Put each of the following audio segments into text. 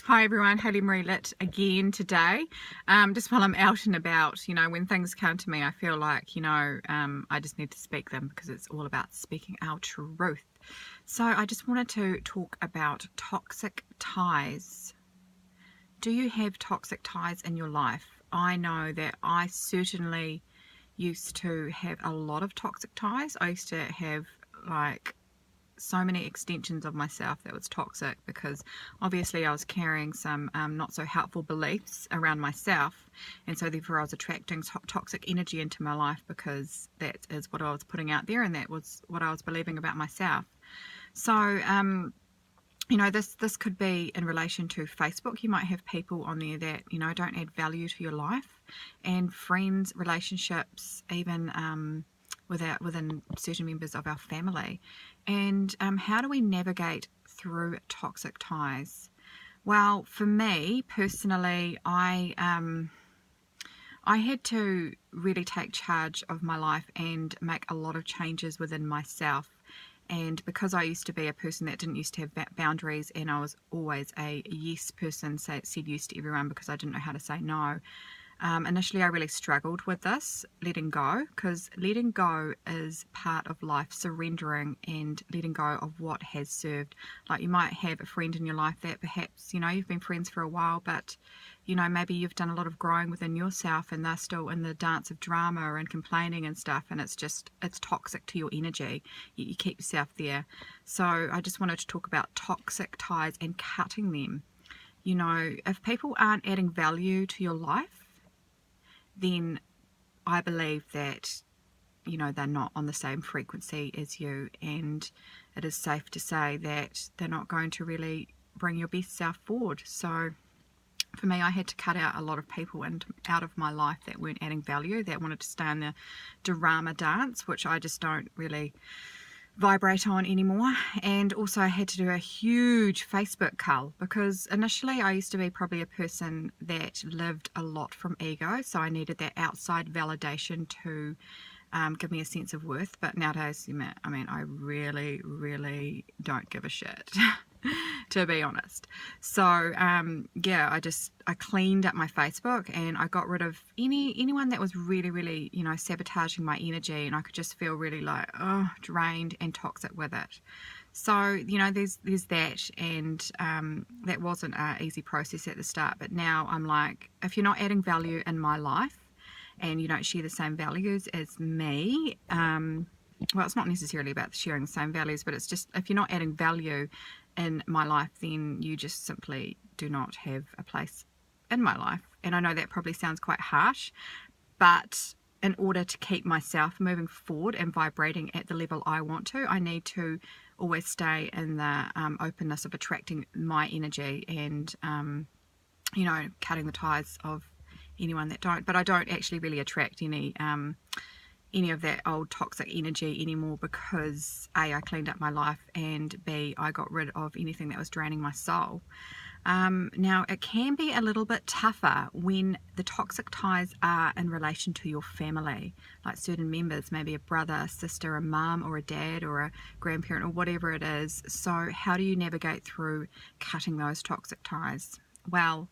Hi everyone, Hayley-Maree lit again today. Just while I'm out and about, when things come to me, I feel like, I just need to speak them because it's all about speaking our truth. So I just wanted to talk about toxic ties. Do you have toxic ties in your life? I know that I certainly used to have a lot of toxic ties. I used to have so many extensions of myself that was toxic because obviously I was carrying some not so helpful beliefs around myself, and so therefore I was attracting toxic energy into my life because that is what I was putting out there and that was what I was believing about myself. So this could be in relation to Facebook. You might have people on there that don't add value to your life, and friends, relationships, even within certain members of our family. And how do we navigate through toxic ties? Well, for me personally, I had to really take charge of my life and make a lot of changes within myself. And because I used to be a person that didn't used to have boundaries, and I was always a yes person, said yes to everyone because I didn't know how to say no. Initially I really struggled with this, letting go, because letting go is part of life, surrendering and letting go of what has served. Like, you might have a friend in your life that perhaps, you've been friends for a while, but maybe you've done a lot of growing within yourself and they're still in the dance of drama and complaining and stuff, and it's toxic to your energy. You keep yourself there. So I just wanted to talk about toxic ties and cutting them. If people aren't adding value to your life, then I believe that they're not on the same frequency as you, and it is safe to say that they're not going to really bring your best self forward. So for me, I had to cut out a lot of people out of my life that weren't adding value, that wanted to stay in the drama dance, which I just don't really vibrate on anymore. And also I had to do a huge Facebook cull, because initially I used to be probably a person that lived a lot from ego, so I needed that outside validation to give me a sense of worth. But nowadays, I really don't give a shit to be honest. So I cleaned up my Facebook and I got rid of anyone that was really sabotaging my energy, and I could just feel really drained and toxic with it. So there's that, and that wasn't an easy process at the start, but now I'm like, if you're not adding value in my life and you don't share the same values as me, well, it's not necessarily about sharing the same values, but it's just, if you're not adding value in my life, then you just simply do not have a place in my life. And I know that probably sounds quite harsh, but in order to keep myself moving forward and vibrating at the level I want to, I need to always stay in the openness of attracting my energy and cutting the ties of anyone that don't. But I don't actually really attract any of that old toxic energy anymore, because A, I cleaned up my life, and B, I got rid of anything that was draining my soul. Now, it can be a little bit tougher when the toxic ties are in relation to your family, like certain members, maybe a brother, a sister, a mum or a dad or a grandparent or whatever it is. So how do you navigate through cutting those toxic ties? Well,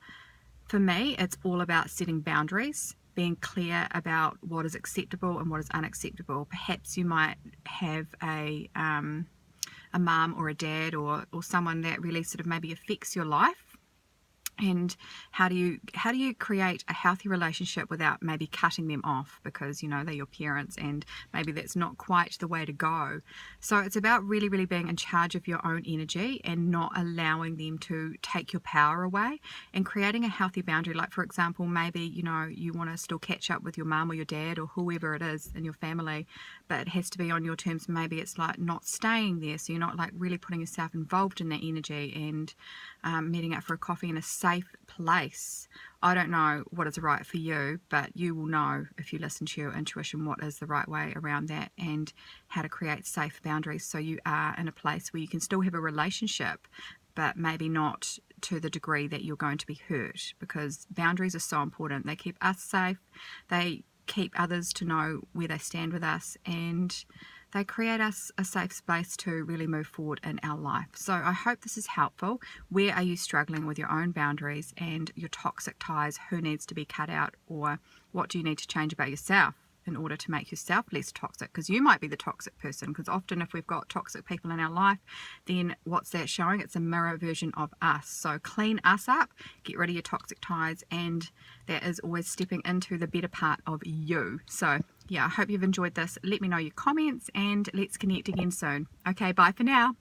for me, it's all about setting boundaries, being clear about what is acceptable and what is unacceptable. Perhaps you might have a mum or a dad or someone that really sort of maybe affects your life. And how do you create a healthy relationship without maybe cutting them off because they're your parents and maybe that's not quite the way to go. So it's about really being in charge of your own energy and not allowing them to take your power away, and creating a healthy boundary. Like, for example, maybe you want to still catch up with your mum or your dad or whoever it is in your family, but it has to be on your terms. Maybe it's like not staying there, so you're not like really putting yourself involved in that energy, and meeting up for a coffee in a safe place. I don't know what is right for you, but you will know if you listen to your intuition what is the right way around that, and how to create safe boundaries so you are in a place where you can still have a relationship, but maybe not to the degree that you're going to be hurt, because boundaries are so important. They keep us safe, they keep others to know where they stand with us, and they create us a safe space to really move forward in our life. So I hope this is helpful. Where are you struggling with your own boundaries and your toxic ties? Who needs to be cut out, or what do you need to change about yourself in order to make yourself less toxic? Because you might be the toxic person, because often if we've got toxic people in our life, then what's that showing? It's a mirror version of us. So clean us up, get rid of your toxic ties, and that is always stepping into the better part of you. So yeah, I hope you've enjoyed this. Let me know your comments and let's connect again soon. Okay, bye for now.